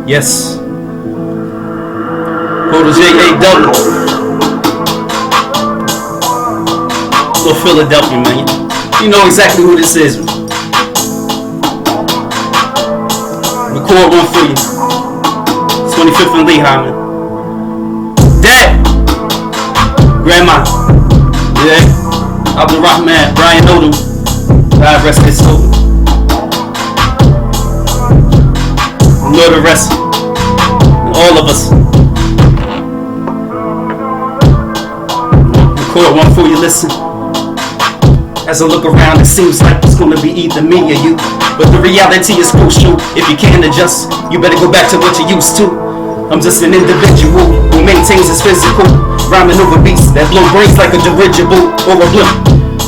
Yes. Protege A-Double. Little Philadelphia, man. You know exactly who this is. Record one for you. 25th and Lehigh, man. Dad! Grandma. Yeah. Abdul Rahman, Brian Odom. God rest his soul. You know the rest. And all of us. Record one for you, listen. As I look around, it seems like it's gonna be either me or you. But the reality is crucial. If you can't adjust, you better go back to what you used to. I'm just an individual who maintains his physical, rhyming over beats that blow brains like a dirigible or a blimp.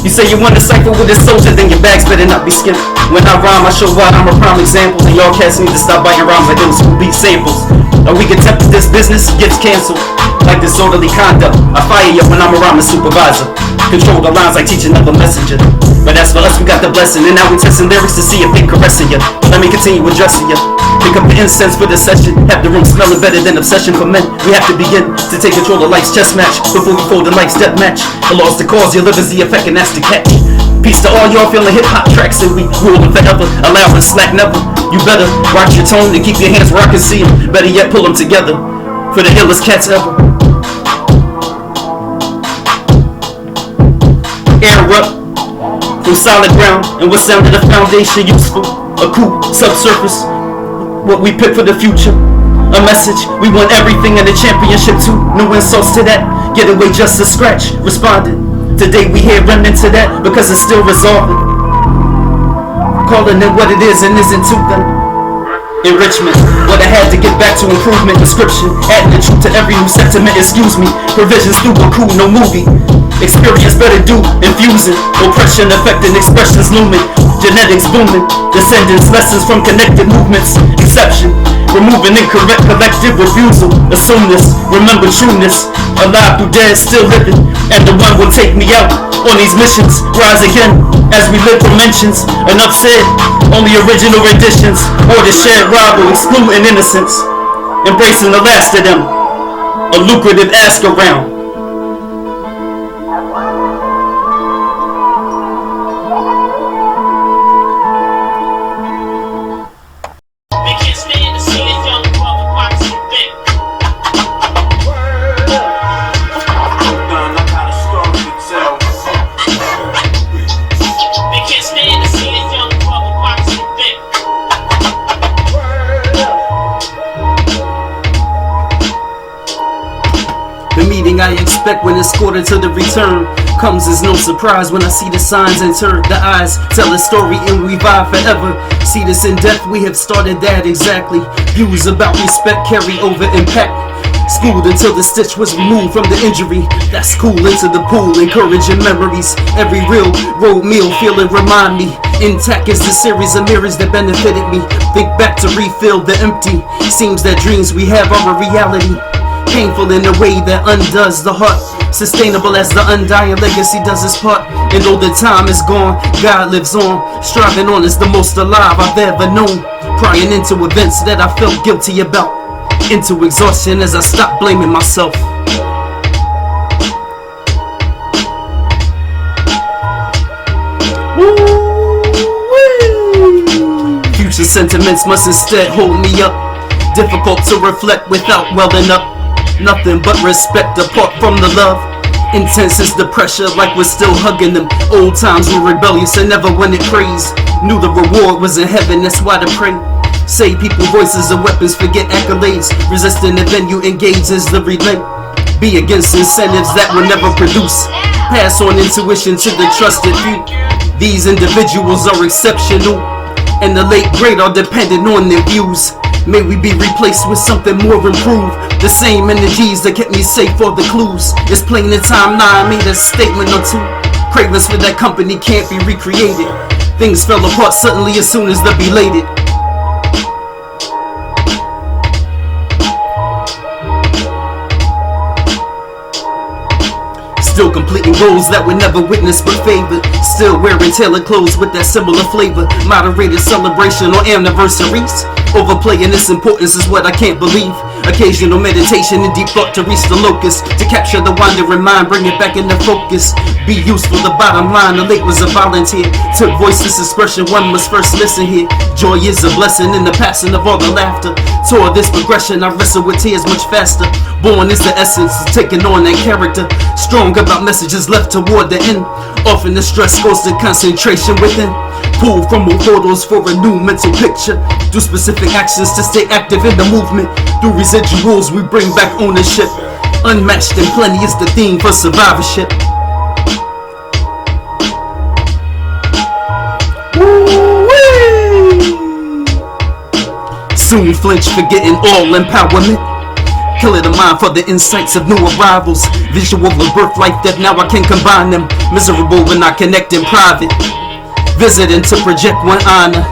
You say you want to cycle with a soldier, then your bags better not be skimped. When I rhyme, I show why I'm a prime example, and y'all cats need to stop biting rhymes like those who beat samples. Or we can tempt this business gets canceled like disorderly conduct. I fire you when I'm a rhyming supervisor. Control the lines like teaching another messenger. But as for us, we got the blessing, and now we testing lyrics to see if they caressing you. But let me continue addressing you. Pick up the incense for the session. Have the room smelling better than obsession for men. We have to begin to take control of life's chess match before we fold in life's death match. The law's the cause, your liver's the effect, and that's the catch. Peace to all y'all feeling hip-hop tracks, and we ruling forever. Allow and slack never. You better watch your tone and keep your hands where I can see them. Better yet, pull them together for the illest cats ever. Air up from solid ground, and what sounded a foundation useful. A cool subsurface, what we pick for the future. A message, we want everything in the championship too. No insults to that, get away just a scratch. Responded, today we here running to that because it's still resolving. Calling it what it is and isn't too then. Enrichment, what I had to get back to improvement. Description, adding the truth to every new sentiment. Excuse me, provisions through a cool, no movie. Experience better do, infusing. Oppression affecting expressions looming. Genetics booming. Descendants, lessons from connected movements. Exception, removing incorrect collective refusal. Assume this, remember trueness. Alive through dead, still living. And the one will take me out on these missions. Rise again, as we live for mentions. Enough said, only original renditions. Or the shared rival, excluding innocence. Embracing the last of them. A lucrative ask around. The meeting I expect when escorted to the return comes as no surprise when I see the signs enter. The eyes tell a story and revive forever. See this in depth, we have started that exactly. Views about respect carry over impact. Schooled until the stitch was removed from the injury. That's cool into the pool, encouraging memories. Every real road meal feeling remind me. Intact is the series of mirrors that benefited me. Think back to refill the empty. Seems that dreams we have are a reality. Painful in a way that undoes the heart. Sustainable as the undying legacy does its part. And though the time is gone, God lives on. Striving on is the most alive I've ever known. Prying into events that I felt guilty about. Into exhaustion as I stop blaming myself. Future sentiments must instead hold me up. Difficult to reflect without welling up. Nothing but respect apart from the love. Intense is the pressure like we're still hugging them. Old times were rebellious and never wanted praise. Knew the reward was in heaven, that's why to pray. Say people voices are weapons, forget accolades. Resisting the venue engages the relay. Be against incentives that will never produce. Pass on intuition to the trusted few. These individuals are exceptional, and the late great are dependent on their views. May we be replaced with something more improved. The same energies that kept me safe for the clues. It's plain in time now I made a statement or two. Cravings for that company can't be recreated. Things fell apart suddenly as soon as they're belated. Still completing roles that were never witnessed but favored. Still wearing tailored clothes with that similar flavor. Moderated celebration or anniversaries. Overplaying its importance is what I can't believe. Occasional meditation and deep thought to reach the locus. To capture the wandering mind, bring it back into focus. Be useful, the bottom line, the late was a volunteer. Took voiceless expression, one must first listen here. Joy is a blessing in the passing of all the laughter. Toward this progression, I wrestle with tears much faster. Born is the essence, taking on that character. Strong about messages left toward the end. Often the stress goes to concentration within. Pull from old photos for a new mental picture. Do specific actions to stay active in the movement. Through residuals we bring back ownership. Unmatched and plenty is the theme for survivorship. Soon flinch, forgetting all empowerment. Killing the mind for the insights of new arrivals. Visual of birth, life, death, now I can combine them. Miserable when I connect in private. Visiting to project one honor.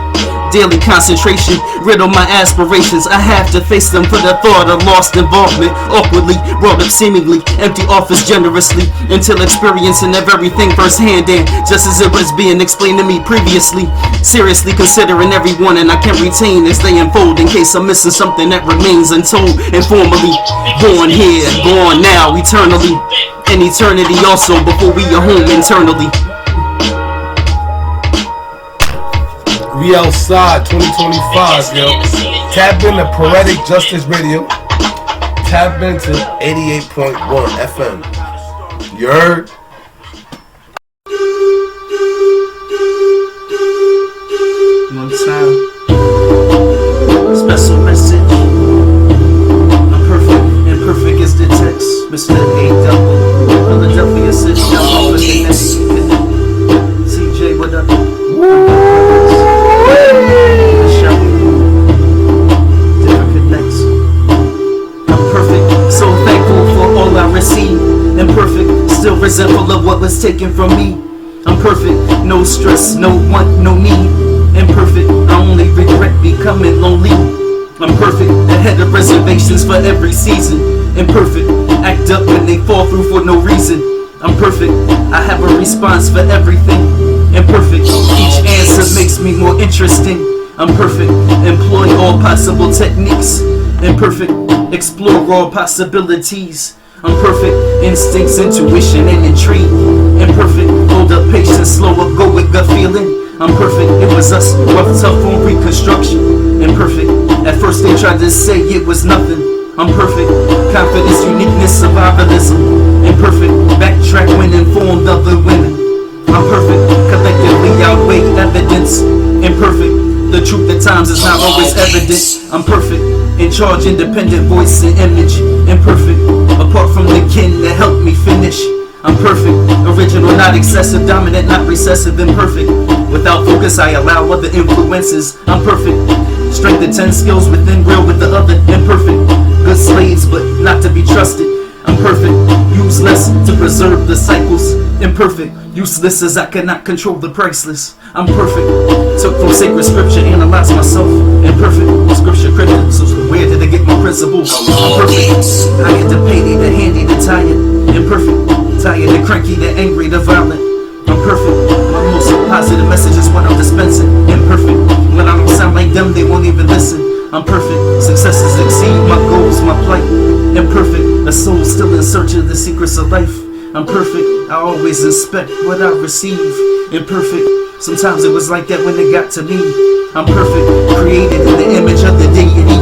Daily concentration, riddle my aspirations. I have to face them for the thought of lost involvement. Awkwardly, brought up seemingly, empty offers generously. Until experiencing everything firsthand and just as it was being explained to me previously. Seriously considering everyone and I can retain as they unfold. In case I'm missing something that remains untold. Informally, born here, born now, eternally. And eternity also before we are home internally. We outside 2025, yo. Tap in to Poetic Justice Radio. Tap into 88.1 FM. You heard? One time. Special message. I'm perfect. Imperfect is the text. Mr. A-Double. Philadelphia says y'all off of the next. CJ, what up? Imperfect, still resentful of what was taken from me. I'm perfect, no stress, no want, no need. Imperfect, I only regret becoming lonely. I'm perfect, ahead of reservations for every season. Imperfect, act up when they fall through for no reason. I'm perfect, I have a response for everything. Imperfect, each answer makes me more interesting. I'm perfect, employ all possible techniques. Imperfect, explore all possibilities. I'm perfect, instincts, intuition, and intrigue. Imperfect, hold up patience, slow up, go with gut feeling. I'm perfect, it was us, rough, tough on reconstruction. Imperfect, at first they tried to say it was nothing. I'm perfect, confidence, uniqueness, survivalism. Imperfect, backtrack when informed of the women. I'm perfect, collectively outweigh evidence. Imperfect, the truth at times is not always evident. I'm perfect, in charge, independent voice and image. Imperfect, apart from the kin that helped me finish. I'm perfect, original, not excessive, dominant, not recessive. Imperfect, without focus I allow other influences. I'm perfect, strength and 10 skills within, real with the other. Imperfect, good slaves but not to be trusted. I'm perfect, useless to preserve the cycles. Imperfect, useless as I cannot control the priceless. I'm perfect, took from sacred scripture, analyze myself. Imperfect, scripture critical, so where did I get my principles? I'm perfect, hired to pay, the handy, the tired. Imperfect, tired, the cranky, the angry, the violent. I'm perfect, my most positive message is what I'm dispensing. Imperfect, when I don't sound like them, they won't even listen. I'm perfect, successes exceed my goals, my plight. Imperfect, a soul still in search of the secrets of life. I'm perfect, I always inspect what I receive. Imperfect, sometimes it was like that when it got to me. I'm perfect, created in the image of the deity.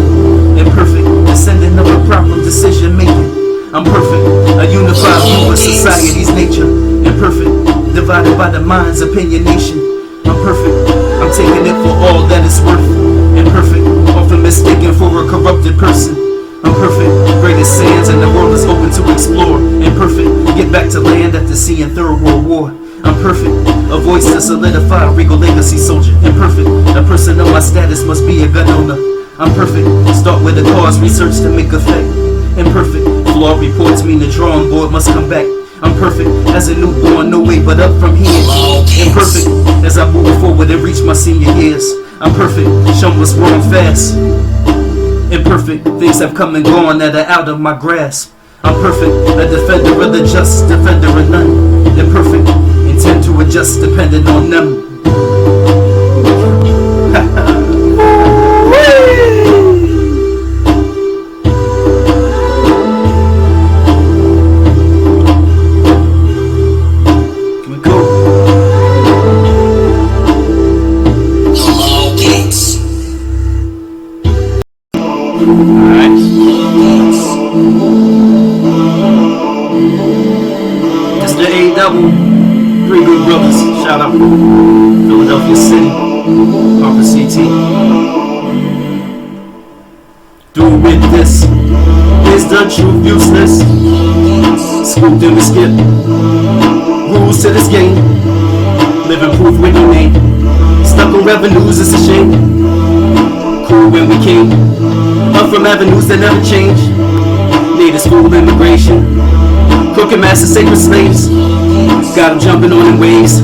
Imperfect, descendant of a problem decision making. I'm perfect, a unified view of society's nature. Imperfect, divided by the mind's opinionation. I'm perfect, I'm taking it for all that it's worth. Imperfect, often mistaken for a corrupted person. I'm perfect, greatest sands in the world is open to explore. Imperfect, get back to land after seeing Third World War. I'm perfect, a voice to solidify, regal legacy soldier. Imperfect, a person of my status must be a gun owner. I'm perfect, start with the cause, research to make effect. Imperfect, flawed reports mean the drawing board must come back. I'm perfect, as a newborn, no way but up from here. Imperfect, as I move forward and reach my senior years. I'm perfect, show what's wrong fast. Imperfect, things have come and gone that are out of my grasp. I'm perfect, a defender of the just, defender of none. Imperfect, intend to to adjust depending on them. Three good brothers, shout out Philadelphia City, Harper CT. Do with this, is the truth useless? Scooped and we skip, rules to this game, living proof with no name. Stuck on revenues, it's a shame. Cool when we came, up from avenues that never change. Native school immigration, cooking masters, sacred slaves. Got them jumping on in waves.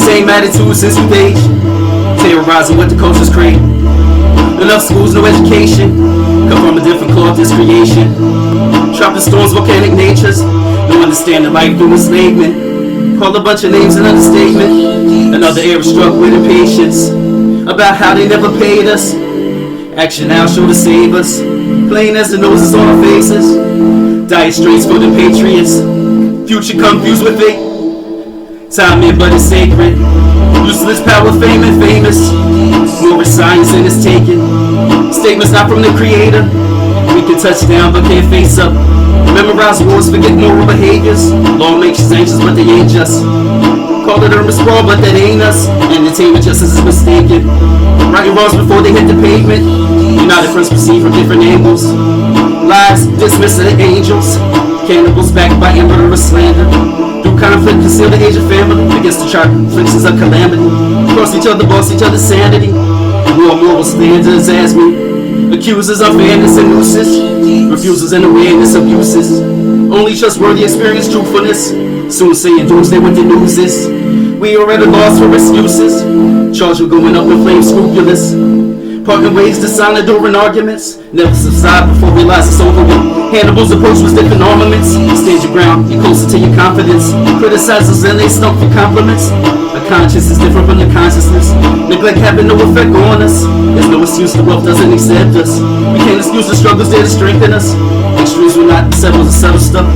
Same attitude since youth age. Terrorizing what the cultures crave. Enough schools, no education. Come from a different cloth, this creation. Trapped in storms, volcanic natures. No understanding life through enslavement. Call a bunch of names an understatement. Another era struck with impatience about how they never paid us. Action now show to save us. Plain as the noses on our faces. Dire straits for the patriots. Future confused with fate. Time in but it's sacred. Useless power, fame and famous. More science and it's taken. Statements not from the creator. We can touch down but can't face up. Memorize wars, forget moral behaviors. Lawmakers anxious but they ain't just. Call it urban sprawl but that ain't us. Entertainment justice is mistaken. Righting wrongs before they hit the pavement. United fronts perceived from different angles. Lies dismissed of the angels. Cannibals backed by murderous slander. Through conflict, conceal the age of family. Against the sharp afflictions of calamity. Cross each other, boss each other's sanity. War moral standards as me. Accusers of fairness and nooses. Refusals and awareness of uses. Only trustworthy experience truthfulness. Soon saying doomsday what the news is. We are at a loss for excuses. Charged with going up in flames scrupulous. Parting ways, dishonor during arguments. Never subside before realize it's over with. Hannibal's approach was different armaments. Stand your ground, you're closer to your confidence. Criticizers and they stump for compliments. A conscience is different from the consciousness. Neglect having no effect on us. There's no excuse the wealth doesn't accept us. We can't excuse the struggles there to strengthen us. Extremes were not settled to settle stuff.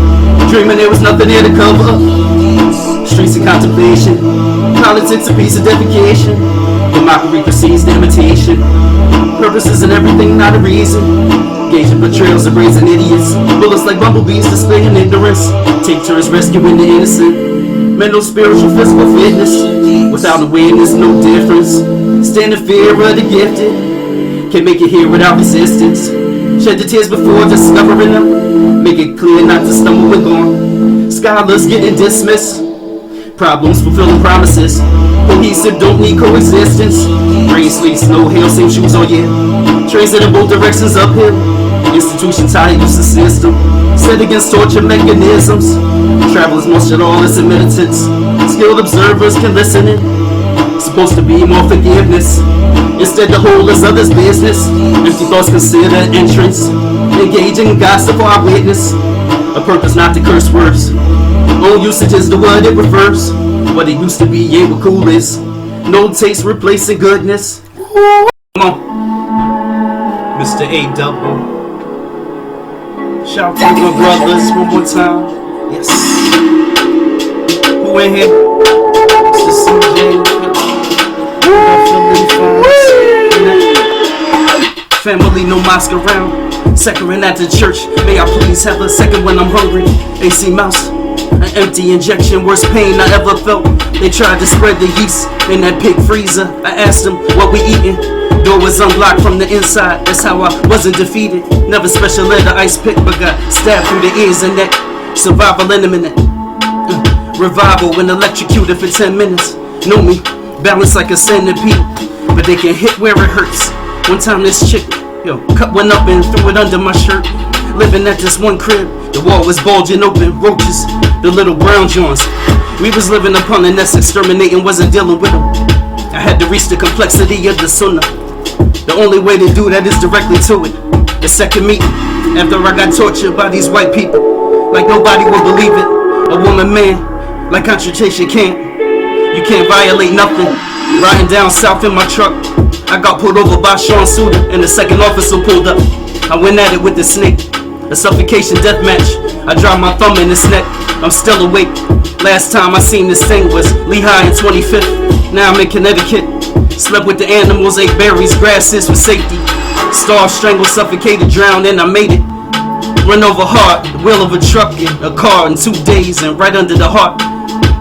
Dreaming there was nothing there to cover up. Streets of contemplation. Politics a piece of dedication. The mockery precedes the imitation. Purposes and everything, not a reason. Gauging betrayals of brazen idiots. Bullets like bumblebees displaying ignorance. Take turns rescuing the innocent. Mental, spiritual, physical fitness. Without awareness, no difference. Stand in fear of the gifted. Can't make it here without resistance. Shed the tears before discovering them. Make it clear not to stumble when gone. Scholars getting dismissed. Problems fulfilling promises. Cohesive, don't need coexistence. Brain sleeps, no hail, same shoes all year. Trains in both directions uphill. Institutions tied use the system. Set against torture mechanisms. Travelers must shed all its militants. Skilled observers can listen in. Supposed to be more forgiveness. Instead the whole is others' business. Empty thoughts consider entrance. Engaging in gossip for our witness. A purpose not to curse words. Own usage is the word it refers. What it used to be ain't what cool is. No taste replacing goodness. Come on, Mr. A Double. Shout out to my brothers one more time. Yes. Who in here? Mr. CJ. Family, no mosque around. Second at the church. May I please have a second when I'm hungry. AC Mouse. An empty injection, worst pain I ever felt. They tried to spread the yeast in that pig freezer. I asked them what we eating. Door was unlocked from the inside. That's how I wasn't defeated. Never special ed or ice pick, but got stabbed through the ears and neck. Survival in a minute. Revival when electrocuted for 10 minutes. Know me, balanced like a centipede, but they can hit where it hurts. One time this chick, cut one up and threw it under my shirt. Living at this one crib, the wall was bulging open, roaches, the little brown joints. We was living upon the nest, exterminating, wasn't dealing with them. I had to reach the complexity of the sunnah. The only way to do that is directly to it. The second meeting, after I got tortured by these white people, like nobody would believe it. A woman, man, like concentration camp. You can't violate nothing. Riding down south in my truck, I got pulled over by Sean Suter, and the second officer pulled up. I went at it with the snake, a suffocation death match. I dropped my thumb in his neck, I'm still awake. Last time I seen this thing was Lehigh and 25th. Now I'm in Connecticut. Slept with the animals, ate berries, grasses for safety. Starved, strangled, suffocated, drowned, and I made it. Run over hard, the wheel of a truck and a car in 2 days, and right under the heart.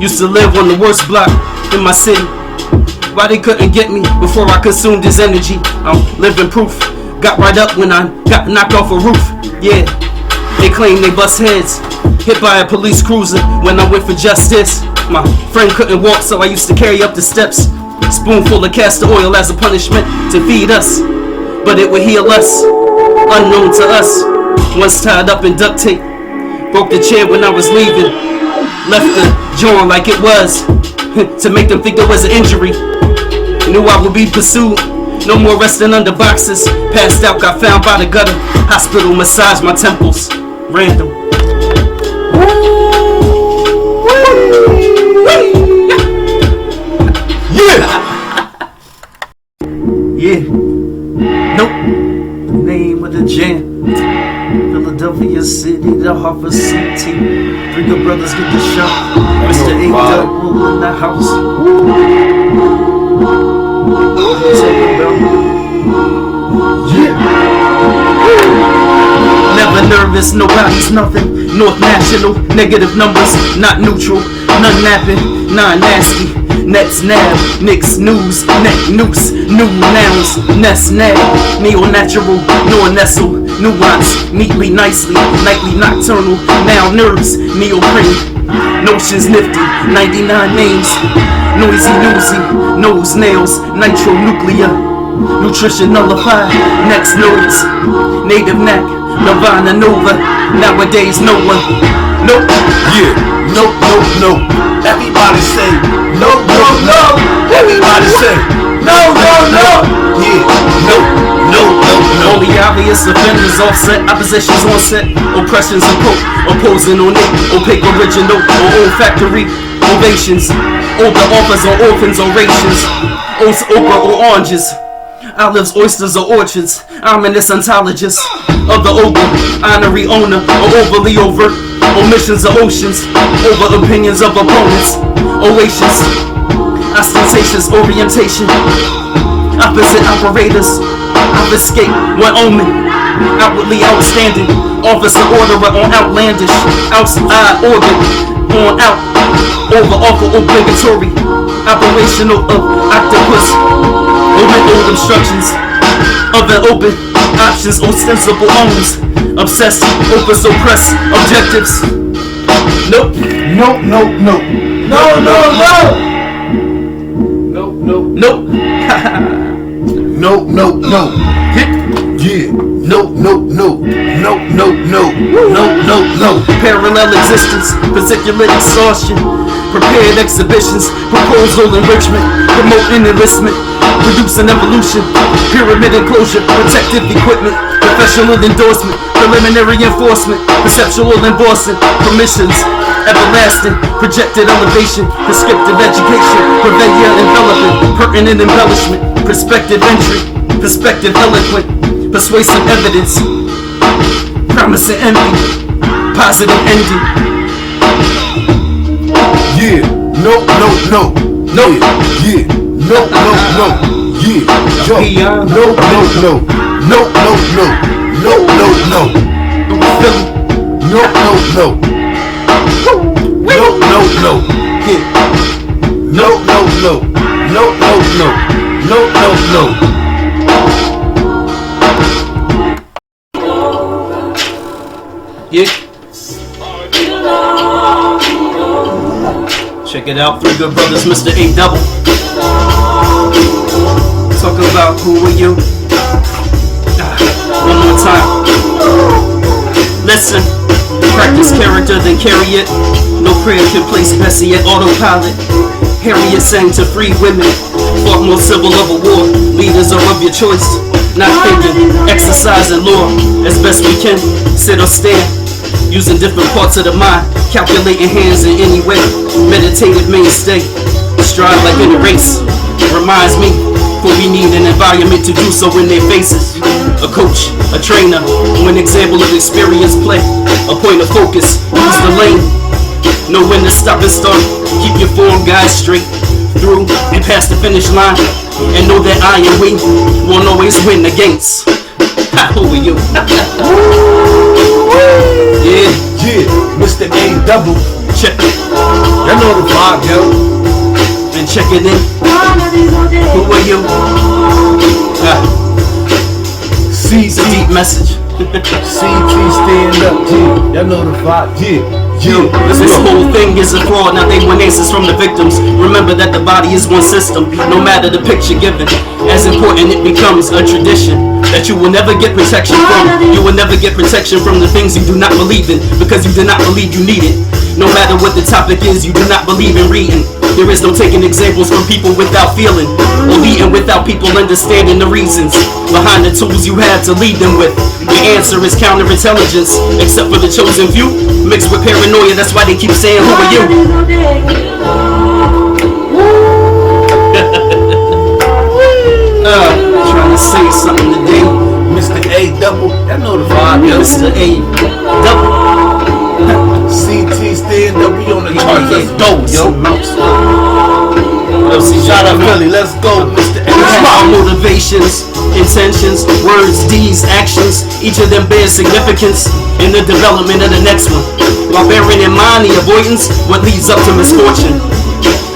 Used to live on the worst block in my city. Why they couldn't get me before I consumed his energy? I'm living proof. Got right up when I got knocked off a roof. Yeah, they claim they bust heads. Hit by a police cruiser when I went for justice. My friend couldn't walk, so I used to carry up the steps. Spoonful of castor oil as a punishment to feed us, but it would heal us, unknown to us. Once tied up in duct tape, broke the chair when I was leaving. Left the joint like it was to make them think there was an injury. Knew I would be pursued. No more resting under boxes. Passed out, got found by the gutter. Hospital massaged my temples. Random. Yeah. Nope. The name of the jam. Philadelphia City, the Harvard City. Three good brothers get the shot. Mr. A double in the house. Never nervous, nobody's nothing. North National, negative numbers, not neutral. None napping, non nasty. Nets nab, Knicks news, neck noose, new nouns, nest nab, neo-natural, nor nestle, nuance, neatly, nicely, nightly, nocturnal, now nerves, neoprene, notions nifty, 99 names, noisy, newsy, nose, nails, nitro, nuclear, nutrition nullified, next nodes, native knack, Nirvana Nova, nowadays no one, nope, Yeah, no. Everybody say no. Everybody say no. Yeah, no. Only obvious offenders offset, oppositions on set, oppressions opposing on it, opaque original or old factory, ovations, older offers or orphans or rations, oats, okra or oranges, olives, oysters or orchards, ominous ontologist of the ogre, honorary owner or overly overt, omissions of oceans, over opinions of opponents, oasis, ostentatious orientation, opposite operators, obfuscate, one omen, outwardly outstanding, officer orderer on outlandish, outside orbit, on out, over awful obligatory, operational of octopus, omit old instructions, of an open, options ostensible owns, obsessed, opus oppress, objectives, nope. No. Yeah. No. Parallel existence, particular exhaustion, prepared exhibitions, proposal enrichment, promoting enlistment, producing evolution, pyramid enclosure, protective equipment, professional endorsement, preliminary enforcement, perceptual embossing, permissions, everlasting, projected elevation, prescriptive education, purveyor enveloping, pertinent embellishment, perspective entry, perspective eloquent, persuasive evidence, promising envy, positive ending. Yeah, no. Yeah, no. Yeah, yo, no. Yeah. Check it out, Three Good Brothers, Mr. A Double. Talk about who are you? One more time. Listen, practice character, then carry it. No prayer can place Bessie at autopilot. Harriet sang to free women, fought more civil of a war. Leaders are of your choice, not thinking, exercising law as best we can. Sit or stand, using different parts of the mind, calculating hands in any way. Meditative mainstay, strive like in a race. Reminds me, for we need an environment to do so in their faces. A coach, a trainer, an example of experience play. A point of focus, use the lane. Know when to stop and start. Keep your form guys straight through and past the finish line. And know that I and we won't always win against. Who are you? Yeah, Mr. A double. check it. Y'all know the vibe, yo. Been checking in. Who are you? It's a deep message. CT stand up, Y'all know the vibe, This whole thing is a fraud. Now they want answers from the victims. Remember that the body is one system. No matter the picture given, as important it becomes a tradition that you will never get protection from. You will never get protection from the things you do not believe in, because you do not believe you need it. No matter what the topic is, you do not believe in reading. There is no taking examples from people without feeling, or leading without people understanding the reasons behind the tools you have to lead them with. The answer is counterintelligence, except for the chosen few, mixed with paranoia. That's why they keep saying, who are you? Trying to say something today. Mr. A double. Y'all know the vibe, yo. Mr. A double. CT stand up, we on the charts. Let's go, yo. Shout out Philly, let's go, Mr. A. Our motivations, intentions, words, deeds, actions, each of them bears significance in the development of the next one, while bearing in mind the avoidance what leads up to misfortune.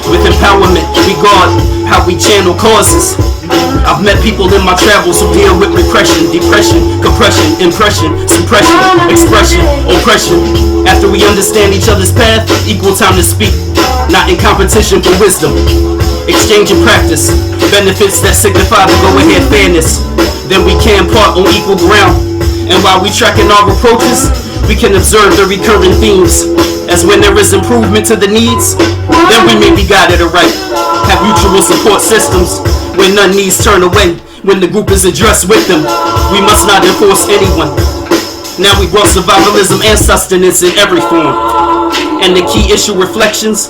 With empowerment, we guard how we channel causes. I've met people in my travels who deal with repression, depression, compression, impression, suppression, expression, oppression. After we understand each other's path, equal time to speak, not in competition for wisdom. Exchange and practice, benefits that signify the go-ahead fairness. Then we can part on equal ground. And while we tracking our approaches, we can observe the recurring themes. As when there is improvement to the needs, then we may be guided aright. Have mutual support systems when none needs turn away. When the group is addressed with them, we must not enforce anyone. Now we brought survivalism and sustenance in every form. And the key issue reflections,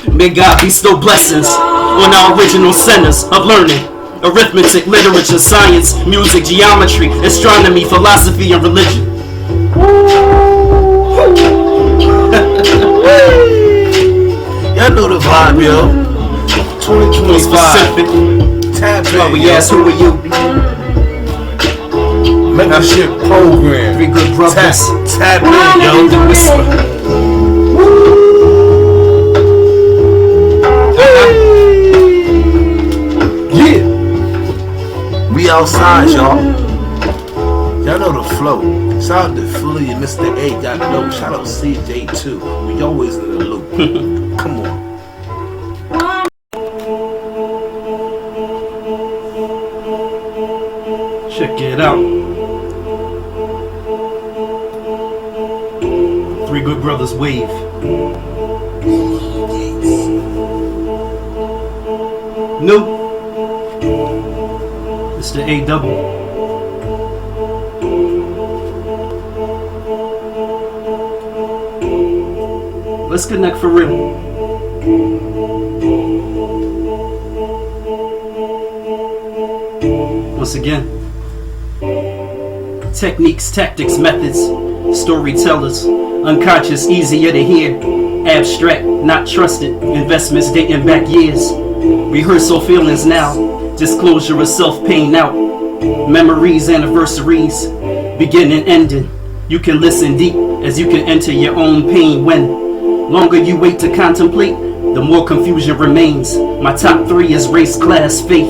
may God bestow blessings on our original centers of learning. Arithmetic, literature, science, music, geometry, astronomy, philosophy, and religion. Y'all know the vibe, yo. 2025. Specific. Tap That's why in, we yo. ask, who are you? Membership program. Three good brothers. Tap in, yo. The whisper. Yeah. We outside, y'all. Y'all know the flow. Shout out to Philly and Mr. A. Y'all know. Shout out CJ too. We always in the loop. Come on. Check it out. Three good brothers wave. New. It's the A double. Let's connect for real. Once again, techniques, tactics, methods, storytellers, unconscious, easier to hear, abstract, not trusted, investments dating back years, rehearsal feelings now, disclosure of self paying out, memories, anniversaries, beginning, ending. You can listen deep as you can enter your own pain. When longer you wait to contemplate, the more confusion remains. My top three is race, class, faith.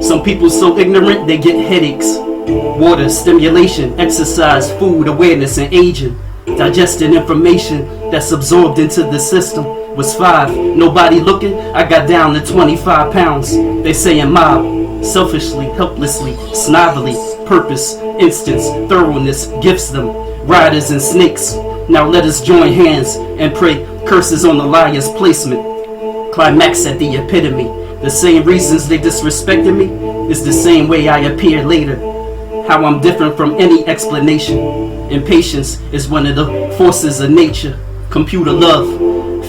Some people so ignorant they get headaches. Water, stimulation, exercise, food, awareness, and aging. Digesting information that's absorbed into the system. Was 5, nobody looking, I got down to 25 pounds. They saying mob, selfishly, helplessly, snobbily, purpose, instance, thoroughness, gifts them. Riders and snakes, now let us join hands and pray curses on the liar's placement. Climax at the epitome. The same reasons they disrespected me is the same way I appear later. How I'm different from any explanation. Impatience is one of the forces of nature. Computer love,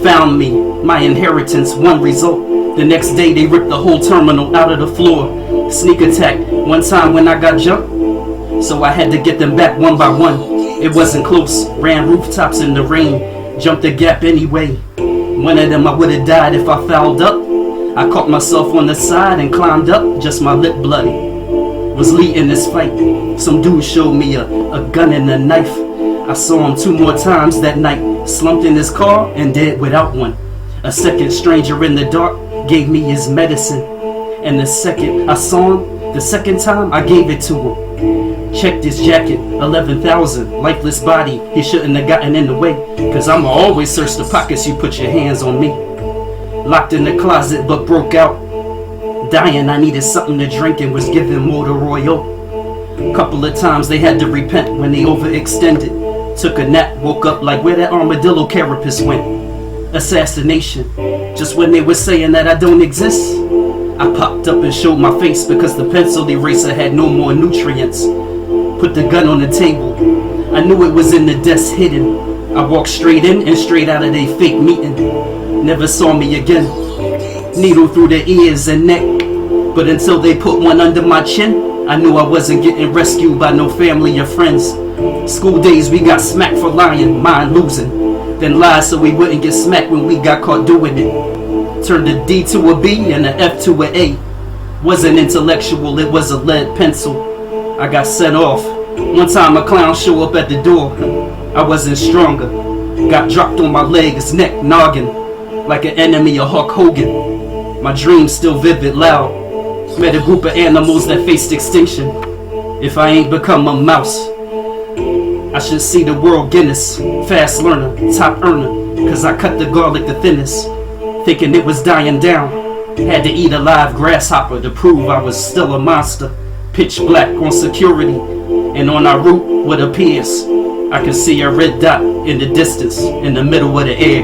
found me, my inheritance, one result. The next day they ripped the whole terminal out of the floor. Sneak attack, one time when I got jumped, so I had to get them back one by one. It wasn't close, ran rooftops in the rain, jumped the gap anyway. One of them I would've died if I fouled up. I caught myself on the side and climbed up, just my lip bloody. Was leading this fight, some dude showed me a gun and a knife. I saw him 2 more times that night, slumped in his car and dead without one. A second stranger in the dark gave me his medicine, and the second I saw him, the second time I gave it to him. Checked his jacket, 11,000, lifeless body, he shouldn't have gotten in the way, cause I'ma always search the pockets you put your hands on me. Locked in the closet but broke out, dying I needed something to drink and was given motor oil. Couple of times they had to repent when they overextended. Took a nap, woke up like where that armadillo carapace went. Assassination, just when they were saying that I don't exist. I popped up and showed my face because the pencil eraser had no more nutrients. Put the gun on the table, I knew it was in the desk hidden. I walked straight in and straight out of their fake meeting. Never saw me again. Needle through their ears and neck, but until they put one under my chin, I knew I wasn't getting rescued by no family or friends. School days we got smacked for lying, mine losing. Then lied so we wouldn't get smacked when we got caught doing it. Turned a D to a B and an F to an A. Wasn't intellectual, it was a lead pencil. I got sent off. One time a clown showed up at the door. I wasn't stronger. Got dropped on my legs, neck, noggin, like an enemy of Hulk Hogan. My dreams still vivid, loud. Met a group of animals that faced extinction. If I ain't become a mouse, I should see the world Guinness. Fast learner, top earner, cause I cut the garlic the thinnest. Thinking it was dying down, had to eat a live grasshopper to prove I was still a monster. Pitch black on security, and on our route what appears, I can see a red dot in the distance, in the middle of the air.